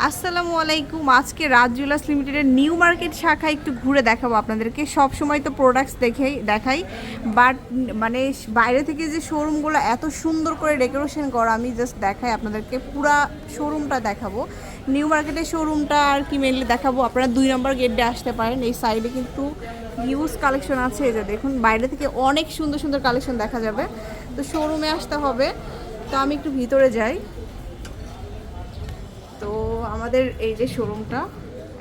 আসসালামু আলাইকুম। আজকে রাজ জুয়েলার্স লিমিটেডের নিউ মার্কেট শাখা একটু ঘুরে দেখাবো আপনাদেরকে। সব সময় তো প্রোডাক্টস দেখাই, বাট মানে বাইরে থেকে যে শোরুমগুলো এত সুন্দর করে ডেকোরেশন করা, আমি জাস্ট দেখাই আপনাদেরকে, পুরা শোরুমটা দেখাবো। নিউ মার্কেটের শোরুমটা আর কি মেনলি দেখাবো। আপনারা 2 নম্বর গেট দিয়ে আসতে পারেন। এই সাইডে কিন্তু হিউজ কালেকশন আছে। এই যে দেখুন, বাইরে থেকে অনেক সুন্দর সুন্দর কালেকশন দেখা যাবে। তো শোরুমে আসতে হবে। তো আমি একটু ভিতরে যাই। তো আমাদের এই যে শোরুমটা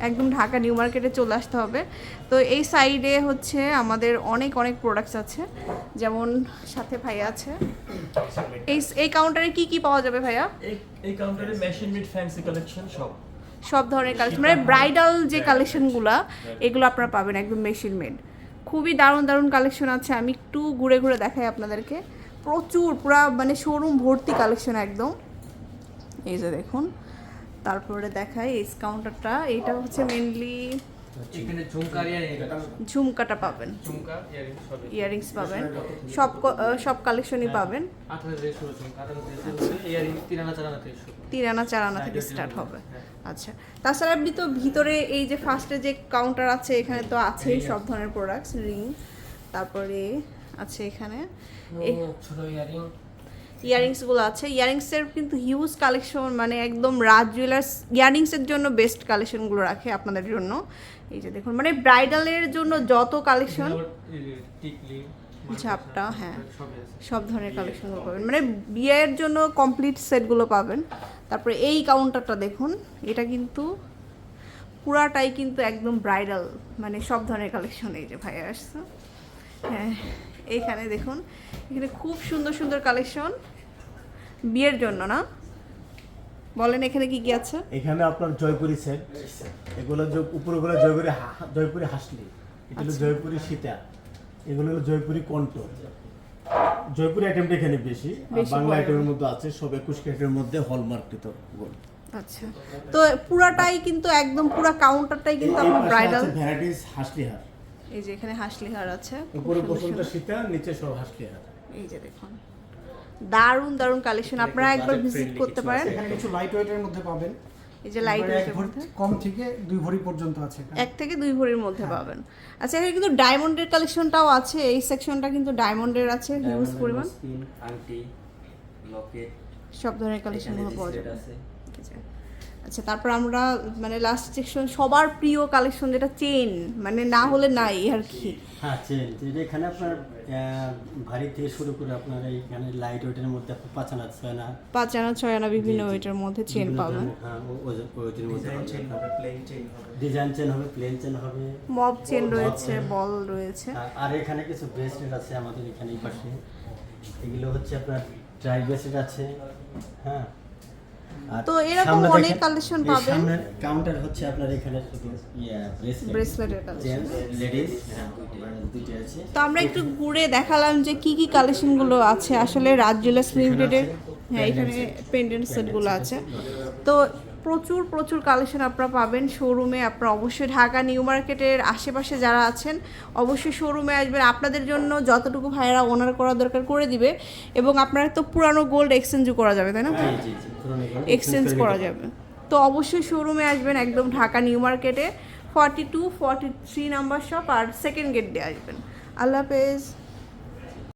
একদম ঢাকা নিউ মার্কেটে চলে আসতে হবে। তো এই সাইডে হচ্ছে আমাদের অনেক অনেক প্রোডাক্টস আছে, যেমন সাথে ভাইয়া আছে। এই কাউন্টারে কি কি পাওয়া যাবে ভাইয়া? এই কাউন্টারে মেশিন মেড ফ্যান্সি কালেকশন সব ধরনের কালেকশন, মানে ব্রাইডাল যে কালেকশনগুলো এগুলো আপনারা পাবেন একদম মেশিন মেড। খুবই দারুণ দারুণ কালেকশন আছে। আমি একটু ঘুরে ঘুরে দেখাই আপনাদেরকে। প্রচুর, পুরা মানে শোরুম ভর্তি কালেকশন একদম। এই যে দেখুন, তারপরে দেখাই এই কাউন্টারটা। এইটা হচ্ছে মেনলি এখানে ঝুমকাটা পাবেন, ইয়ারিংস পাবেন, সব কালেকশনই পাবেন। 3 আনা 4 আনা থেকে স্টার্ট হবে। আচ্ছা, তাছাড়া আপনি তো ভিতরে এই যে ফার্স্টে যে কাউন্টার আছে, এখানে তো আছেই সব ধরনের প্রোডাক্টস, রিং, তারপরে আছে এখানে ছোট ইয়ারিং, ইয়ারিংসগুলো আছে। ইয়ারিংসের কিন্তু হিউজ কালেকশন, মানে একদম রাজ জুয়েলার্স ইয়ারিংসের জন্য বেস্ট কালেকশনগুলো রাখে আপনাদের জন্য। এই যে দেখুন, মানে ব্রাইডালের জন্য যত কালেকশন, ঝাপটা, হ্যাঁ, সব ধরনের কালেকশনগুলো পাবেন, মানে বিয়ের জন্য কমপ্লিট সেটগুলো পাবেন। তারপরে এই কাউন্টারটা দেখুন, এটা কিন্তু পুরাটাই কিন্তু একদম ব্রাইডাল, মানে সব ধরনের কালেকশন। এই যে ভাইয়া আসছে, হ্যাঁ, এইখানে দেখুন, এখানে খুব সুন্দর সুন্দর কালেকশন বিয়ের জন্য। না বলেন, এখানে কি কি আছে? এখানে আপনার জয়পুরি সেট, এগুলো উপরগুলো জয়পুরি হাসলি, এটা হলো জয়পুরি সীতা, এগুলো হলো জয়পুরি কণ্ঠ। জয়পুরি আইটেমটা এখানে বেশি, আর বাংলা আইটেমের মধ্যে আছে সব 21 ক্যারেটের মধ্যে হলমার্ককৃত গোল্ড। আচ্ছা, তো পুরাটাই কিন্তু একদম পুরা কাউন্টারটাই কিন্তু আপনার ব্রাইডাল ভ্যারাইটিস হাসলি হার। এই যে এখানে হাসলি হার আছে, উপরে পছন্দ সীতা, নিচে সব হাসলি হার। এই যে দেখুন, দারুণ দারুণ কালেকশন, আপনারা একবার ভিজিট করতে পারেন। এখানে কিছু লাইট ওয়েটের মধ্যে পাবেন। এই যে লাইট ওয়েটের মধ্যে কম থেকে 2 ভরি পর্যন্ত আছে, 1 থেকে 2 ভরির মধ্যে পাবেন। আচ্ছা, এখানে কিন্তু ডায়মন্ডের কালেকশনটাও আছে। এই সেকশনটা কিন্তু ডায়মন্ডের আছে হিউজ পরিমাণ, আংটি, লকেট, সব ধরনের কালেকশনগুলো পাওয়া যাবে। আচ্ছা, তারপর আমরা মানে লাস্ট সেকশন সবার প্রিয় কালেকশন, যেটা চেন, মানে না হলে নাই আর কি। হ্যাঁ, চেন, যেটা এখানে আপনার ভারী থেকে শুরু করে আপনার এইখানে লাইট ওয়েটের মধ্যে 5 আনা 6 আনা 5 আনা 6 আনা বিভিন্ন ওয়েটের মধ্যে চেন পাবেন। হ্যাঁ, ওয়েটের মধ্যে চেন হবে, প্লেন চেন হবে, ডিজাইন চেন হবে, প্লেন চেন হবে, মব চেন রয়েছে, বল রয়েছে। আর এখানে কিছু ব্রেসলেট আছে আমাদের এখানে এই পাশে। এগুলো হচ্ছে আপনার ট্রাই ব্রেসলেট আছে, হ্যাঁ। আর তো এরকম সামনে অনেক দেখেন, কালেকশন এই পাবেন। সামনের কাউন্টার হচ্ছে আপনার এখানে শুধু ব্রেসলেটের কালেকশন। লেডিস, হ্যাঁ, দুইটা আছে। তো আমরা একটু ঘুরে দেখালাম যে কি কি কালেকশনগুলো আছে আসলে রাজ জুয়েলার্স লিমিটেডের। হ্যাঁ, এখানে পেন্ডেন্ট সেটগুলো আছে। তো প্রচুর প্রচুর কালেকশন আপনারা পাবেন শোরুমে। আপনারা অবশ্যই ঢাকা নিউ মার্কেটের আশেপাশে যারা আছেন অবশ্যই শোরুমে আসবেন। আপনাদের জন্য যতটুকু ভাইয়েরা ওনার করা দরকার করে দিবে, এবং আপনারা তো পুরানো গোল্ড এক্সচেঞ্জও করা যাবে, তাই না? এক্সচেঞ্জ করা যাবে। তো অবশ্যই শোরুমে আসবেন, একদম ঢাকা নিউ মার্কেটে 42-43 নাম্বার শপ, আর সেকেন্ড গেট দিয়ে আসবেন। আল্লাহ হাফেজ।